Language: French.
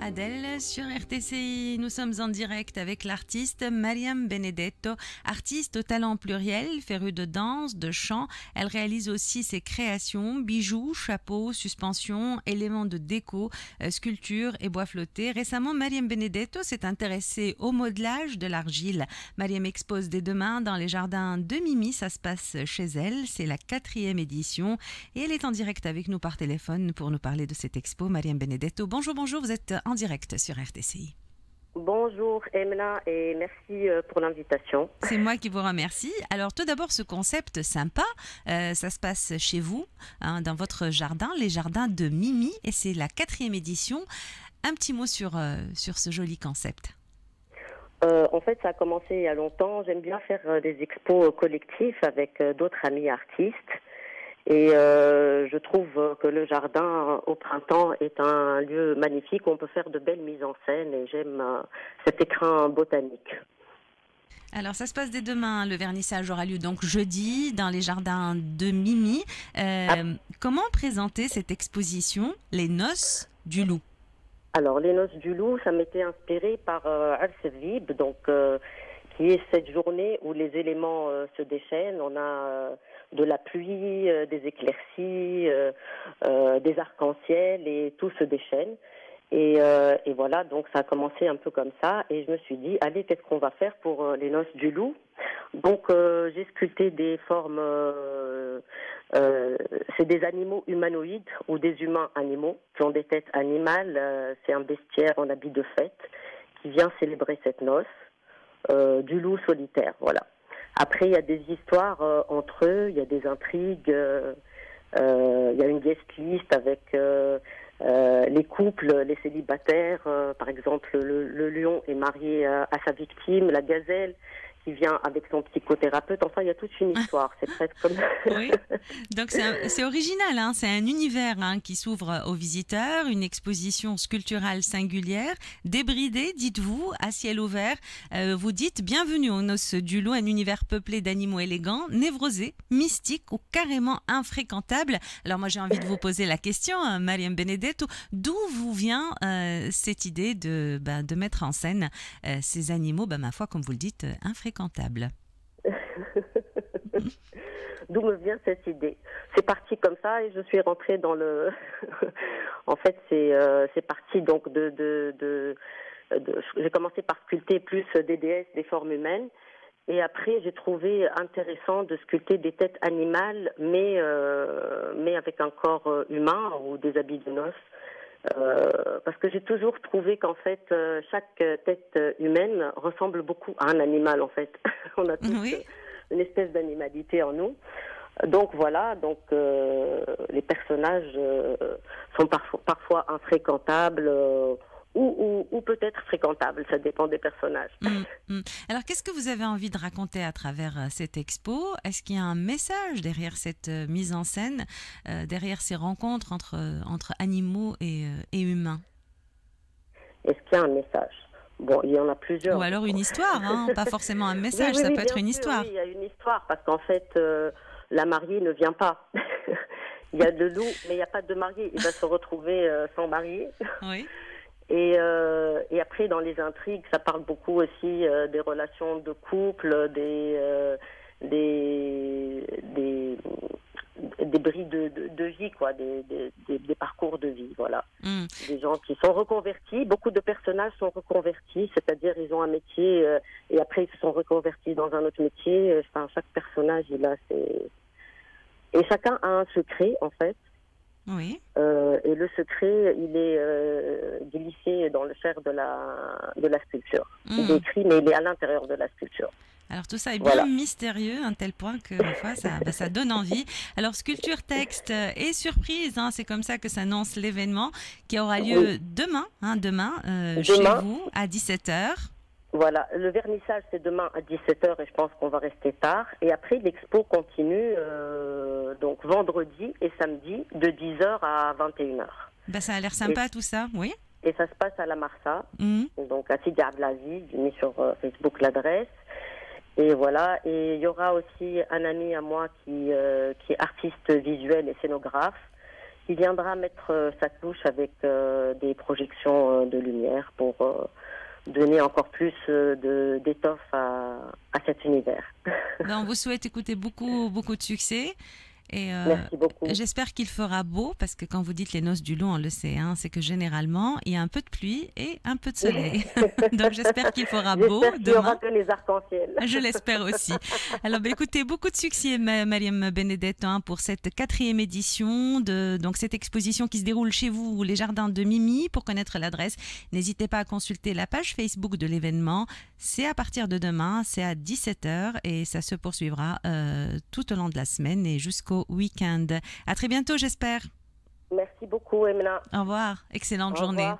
Adèle sur RTCI. Nous sommes en direct avec l'artiste Mariam Benedetto, artiste au talent pluriel, férue de danse, de chant. Elle réalise aussi ses créations, bijoux, chapeaux, suspensions, éléments de déco, sculptures et bois flottés. Récemment, Mariam Benedetto s'est intéressée au modelage de l'argile. Mariam expose dès demain dans les jardins de Mimi. Ça se passe chez elle. C'est la 4e édition et elle est en direct avec nous par téléphone pour nous parler de cette expo. Mariam Benedetto, bonjour, vous êtes en direct sur RTCI. Bonjour Emna et merci pour l'invitation. C'est moi qui vous remercie. Alors tout d'abord ce concept sympa, ça se passe chez vous, hein, dans votre jardin, les jardins de Mimi, et c'est la 4e édition. Un petit mot sur ce joli concept. En fait, ça a commencé il y a longtemps. J'aime bien faire des expos collectifs avec d'autres amis artistes. Et je trouve que le jardin au printemps est un lieu magnifique où on peut faire de belles mises en scène et j'aime cet écrin botanique. Alors ça se passe dès demain, le vernissage aura lieu donc jeudi dans les jardins de Mimi. Comment présenter cette exposition, Les Noces du Loup? Alors les Noces du Loup, ça m'était inspiré par Ars Vib, donc qui est cette journée où les éléments se déchaînent. On a de la pluie, des éclaircies, des arcs-en-ciel et tout se déchaîne. Et voilà, donc ça a commencé un peu comme ça. Et je me suis dit, allez, qu'est-ce qu'on va faire pour les Noces du Loup? Donc j'ai sculpté des formes, c'est des animaux humanoïdes ou des humains animaux qui ont des têtes animales. C'est un bestiaire en habit de fête qui vient célébrer cette noce. Du loup solitaire, voilà. Après, il y a des histoires entre eux, il y a des intrigues, il y a une guest list avec les couples, les célibataires. Par exemple, le lion est marié à sa victime, la gazelle qui vient avec son psychothérapeute. Enfin, il y a toute une histoire. C'est presque comme... Oui. Donc, c'est original. Hein. C'est un univers qui s'ouvre aux visiteurs, une exposition sculpturale singulière, débridée, dites-vous, à ciel ouvert. Vous dites « Bienvenue aux Noces du Loup », un univers peuplé d'animaux élégants, névrosés, mystiques ou carrément infréquentables. Alors, moi, j'ai envie de vous poser la question, Mariam Benedetto, d'où vous vient cette idée de mettre en scène ces animaux, ma foi, comme vous le dites, infréquentables? D'où me vient cette idée? C'est parti comme ça et je suis rentrée dans le... En fait, c'est parti donc j'ai commencé par sculpter plus des déesses, des formes humaines. Et après, j'ai trouvé intéressant de sculpter des têtes animales, mais avec un corps humain ou des habits de noces. Parce que j'ai toujours trouvé qu'en fait chaque tête humaine ressemble beaucoup à un animal en fait. On a tous une espèce d'animalité en nous. Donc voilà, les personnages sont parfois infréquentables ou peut-être fréquentables, ça dépend des personnages. Alors qu'est-ce que vous avez envie de raconter à travers cette expo? Est-ce qu'il y a un message derrière cette mise en scène, derrière ces rencontres entre animaux et humains? Est-ce qu'il y a un message? Bon, il y en a plusieurs. Ou alors une histoire, pas forcément un message, oui, ça peut être une sûr, histoire. Oui, il y a une histoire, parce qu'en fait, la mariée ne vient pas. Il y a le loup, mais il n'y a pas de marié. Il va se retrouver sans marié. Oui. Et après, dans les intrigues, ça parle beaucoup aussi des relations de couple, des bris de vie, quoi, des parcours de vie, voilà. Des gens qui sont reconvertis, beaucoup de personnages sont reconvertis, c'est-à-dire ils ont un métier et après ils se sont reconvertis dans un autre métier. Enfin, chaque personnage, et chacun a un secret, en fait. Oui. Et le secret, il est glissé dans le fer de la sculpture. Il est écrit, mais il est à l'intérieur de la sculpture. Alors tout ça est bien mystérieux, à un tel point que des fois ça donne envie. Alors sculpture, texte et surprise, c'est comme ça que s'annonce l'événement qui aura lieu demain chez vous à 17h. Voilà, le vernissage c'est demain à 17h et je pense qu'on va rester tard. Et après l'expo continue donc vendredi et samedi de 10h à 21h. Ça a l'air sympa tout ça, oui. Et ça se passe à la Marsa, donc à Sidi Abdelaziz, j'ai mis sur Facebook l'adresse. Et voilà, et il y aura aussi un ami à moi qui est artiste visuel et scénographe il viendra mettre sa touche avec des projections de lumière pour donner encore plus d'étoffe à cet univers. Ben, on vous souhaite écouter beaucoup, beaucoup de succès. Et Merci beaucoup. j'espère qu'il fera beau, parce que quand vous dites les noces du loup, on le sait, hein, c'est que généralement, il y a un peu de pluie et un peu de soleil. Donc j'espère qu'il fera beau J'espère qu'il y aura demain. que les arcs-en-ciel. Je l'espère aussi. Alors, bah, écoutez, beaucoup de succès, Mariam Benedetto, hein, pour cette 4e édition de donc cette exposition qui se déroule chez vous, les jardins de Mimi. Pour connaître l'adresse, n'hésitez pas à consulter la page Facebook de l'événement. C'est à partir de demain, c'est à 17h et ça se poursuivra tout au long de la semaine et jusqu'au week-end. À très bientôt, j'espère. Merci beaucoup, Emna. Au revoir. Excellente Au journée. revoir.